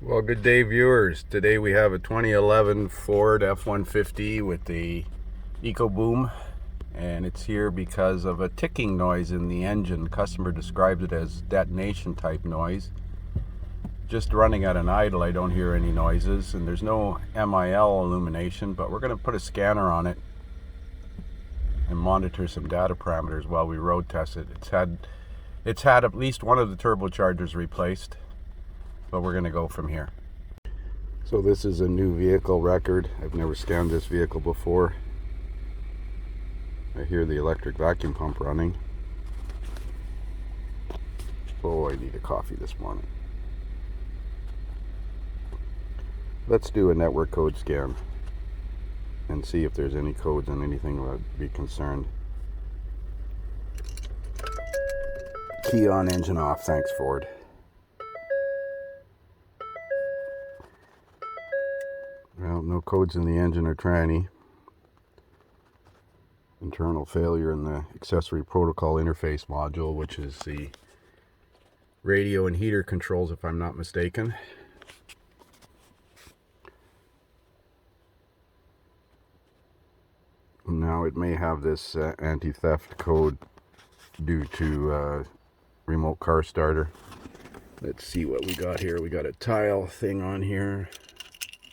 Well, good day, viewers. Today we have a 2011 Ford F150 with the EcoBoom, and it's here because of a ticking noise in the engine. The customer describes it as detonation type noise. Just running at an idle, I don't hear any noises, and there's no MIL illumination, but we're going to put a scanner on it and monitor some data parameters while we road test it. It's had at least one of the turbochargers replaced, but we're going to go from here. So this is a new vehicle record. I've never scanned this vehicle before. I hear the electric vacuum pump running. Oh, I need a coffee this morning. Let's do a network code scan and see if there's any codes on anything that would be concerned. Key on, engine off. Thanks, Ford. Well, no codes in the engine or tranny. Internal failure in the accessory protocol interface module, which is the radio and heater controls, if I'm not mistaken. Now it may have this anti-theft code due to remote car starter. Let's see what we got here. We got a tile thing on here.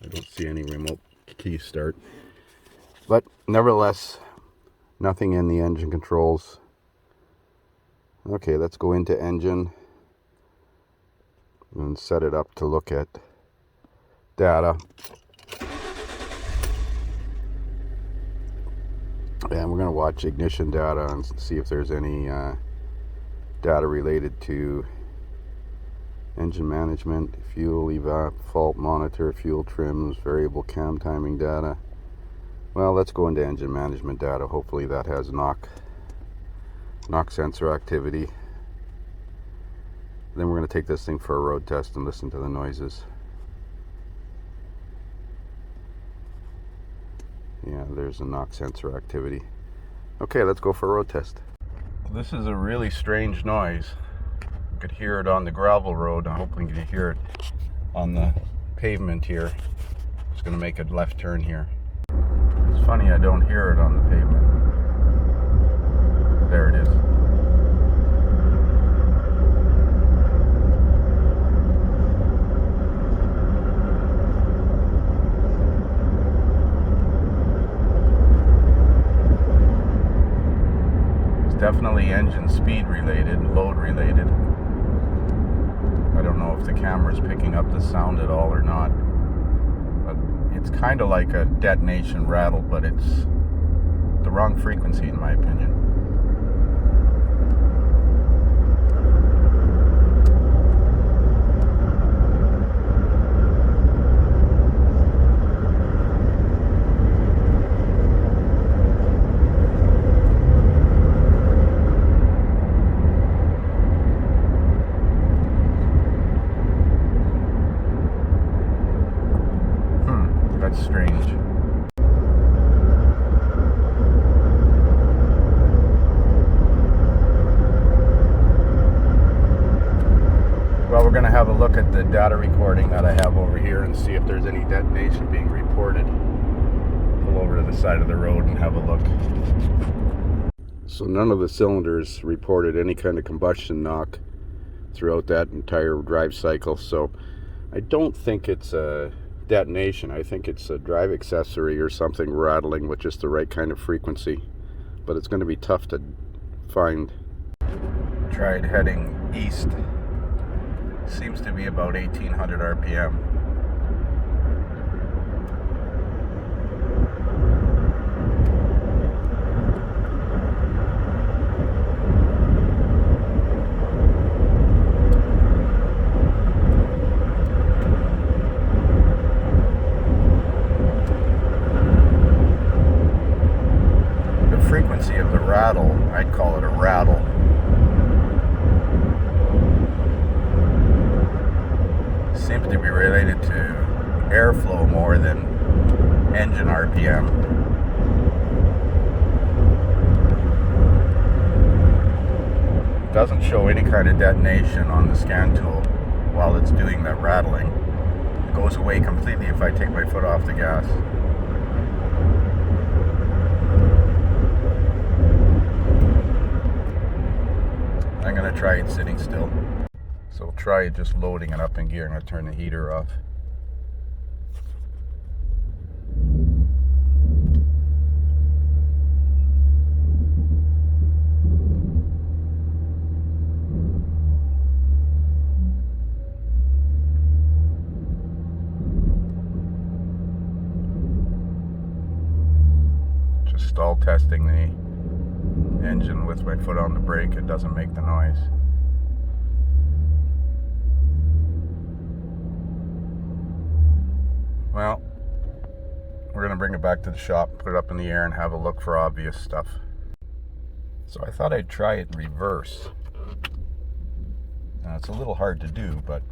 I don't see any remote key start, but nevertheless, nothing in the engine controls. Okay, let's go into engine and set it up to look at data. And we're going to watch ignition data and see if there's any data related to engine management, fuel evap, fault monitor, fuel trims, variable cam timing data. Well, let's go into engine management data. Hopefully that has knock sensor activity. Then we're going to take this thing for a road test and listen to the noises. Yeah, there's a knock sensor activity. Okay, let's go for a road test. This is a really strange noise. You could hear it on the gravel road. I'm hoping you can hear it on the pavement here. Just going to make a left turn here. It's funny, I don't hear it on the pavement. There it is. It's definitely engine speed related, load related. I don't know if the camera's picking up the sound at all or not. But it's kind of like a detonation rattle, but it's the wrong frequency in my opinion. That's strange. Well, we're going to have a look at the data recording that I have over here and see if there's any detonation being reported. Pull over to the side of the road and have a look. So none of the cylinders reported any kind of combustion knock throughout that entire drive cycle. So I don't think it's a detonation. I think it's a drive accessory or something rattling with just the right kind of frequency, but it's going to be tough to find. Tried heading east. Seems to be about 1800 RPM. Frequency of the rattle, I'd call it a rattle. Seems to be related to airflow more than engine RPM. Doesn't show any kind of detonation on the scan tool while it's doing that rattling. goes away completely if I take my foot off the gas. I'm going to try it sitting still. So we'll try just loading it up in gear. I'm going to turn the heater off. Just stall testing the engine with my foot on the brake. It doesn't make the noise. Well, we're going to bring it back to the shop, put it up in the air, and have a look for obvious stuff. So I thought I'd try it in reverse. Now it's a little hard to do, but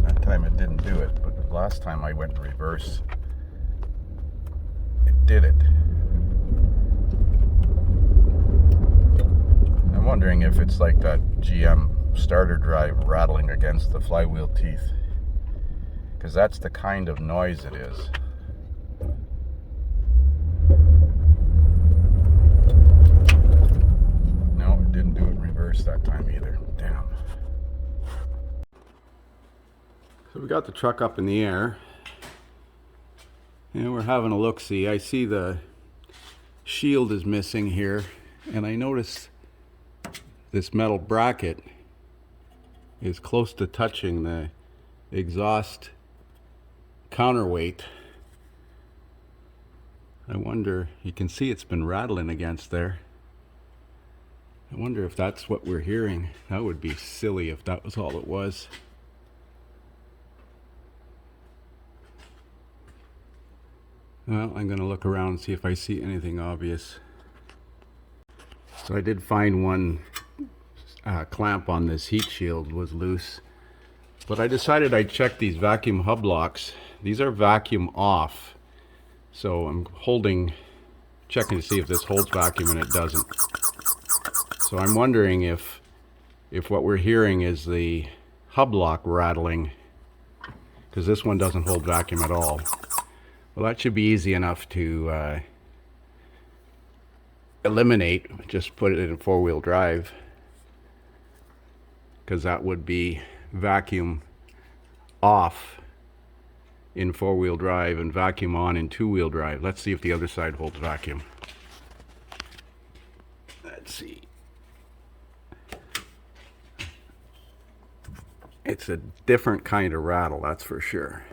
that time it didn't do it. But the last time I went in reverse, it did it. I'm wondering if it's like that GM starter drive rattling against the flywheel teeth, because that's the kind of noise it is. No, it didn't do it in reverse that time either. Damn. So we got the truck up in the air and we're having a look-see. I see the shield is missing here, and I notice this metal bracket is close to touching the exhaust counterweight. I wonder, you can see it's been rattling against there. I wonder if that's what we're hearing. That would be silly if that was all it was. Well, I'm going to look around and see if I see anything obvious. So I did find one clamp on this heat shield was loose, but I decided I'd check these vacuum hub locks. These are vacuum off, so I'm checking to see if this holds vacuum, and it doesn't. So I'm wondering if what we're hearing is the hub lock rattling, because this one doesn't hold vacuum at all. Well, that should be easy enough to eliminate. Just put it in four-wheel drive, because that would be vacuum off in four-wheel drive and vacuum on in two-wheel drive. Let's see if the other side holds vacuum. Let's see. It's a different kind of rattle, that's for sure.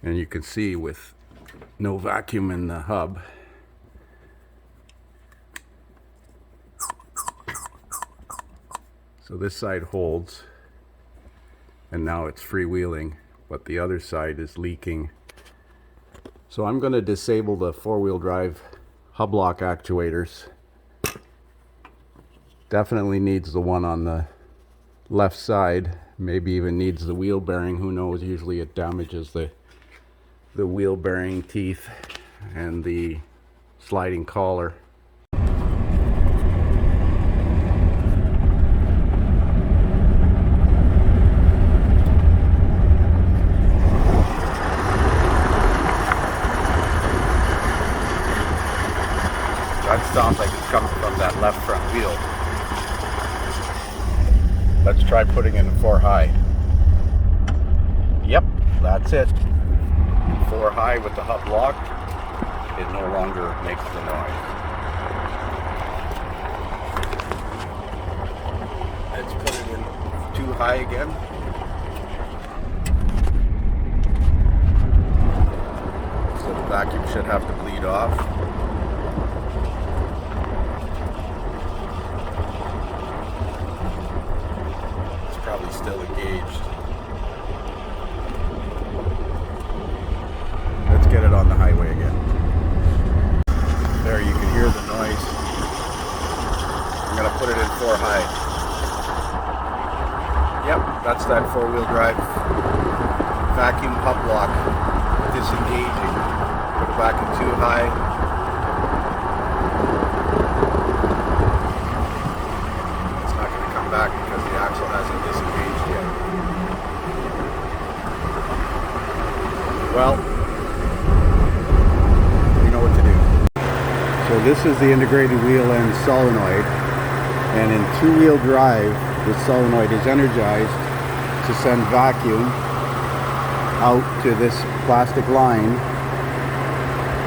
And you can see with no vacuum in the hub, so this side holds, and now it's freewheeling, but the other side is leaking. So I'm going to disable the four-wheel drive hub lock actuators. Definitely needs the one on the left side, maybe even needs the wheel bearing, who knows. Usually it damages the wheel bearing teeth and the sliding collar. That sounds like it's coming from that left front wheel. Let's try putting in 4 high. Yep, that's it. 4 high with the hub locked, it no longer makes the noise. Let's put it in 2 high again. So the vacuum should have to bleed off. It's probably still engaged. Get it on the highway again. There, you can hear the noise. I'm going to put it in 4 high. Yep, that's that four-wheel drive vacuum hub lock disengaging. Put it back in 2 high. come back because the axle hasn't disengaged yet. Well, we know what to do. So this is the integrated wheel end solenoid, and in two-wheel drive, the solenoid is energized to send vacuum out to this plastic line,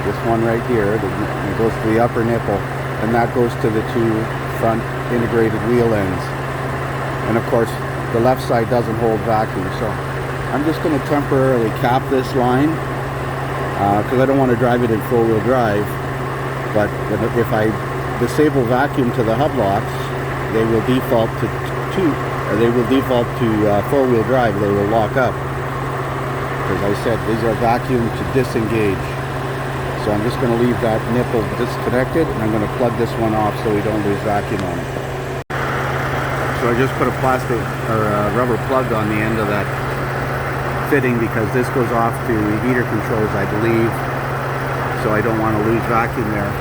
this one right here, that goes to the upper nipple, and that goes to the two front integrated wheel ends. And of course, the left side doesn't hold vacuum, so I'm just going to temporarily cap this line because I don't want to drive it in four-wheel drive. But if I disable vacuum to the hub locks, they will default to four-wheel drive. They will lock up. As I said, these are vacuum to disengage. So I'm just going to leave that nipple disconnected, and I'm going to plug this one off so we don't lose vacuum on it. So I just put a plastic or a rubber plug on the end of that fitting because this goes off to heater controls, I believe, so I don't want to lose vacuum there.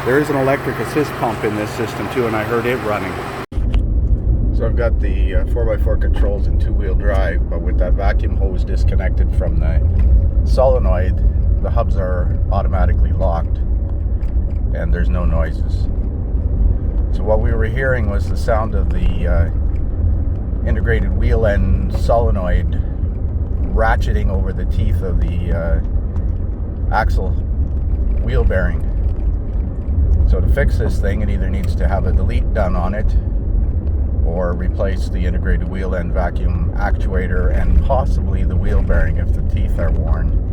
There is an electric assist pump in this system too, and I heard it running. So I've got the 4x4 controls in two-wheel drive, but with that vacuum hose disconnected from the solenoid, the hubs are automatically locked and there's no noises. So what we were hearing was the sound of the integrated wheel end solenoid ratcheting over the teeth of the axle wheel bearing. So to fix this thing, it either needs to have a delete done on it or replace the integrated wheel end vacuum actuator and possibly the wheel bearing if the teeth are worn.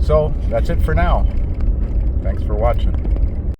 So that's it for now. Thanks for watching.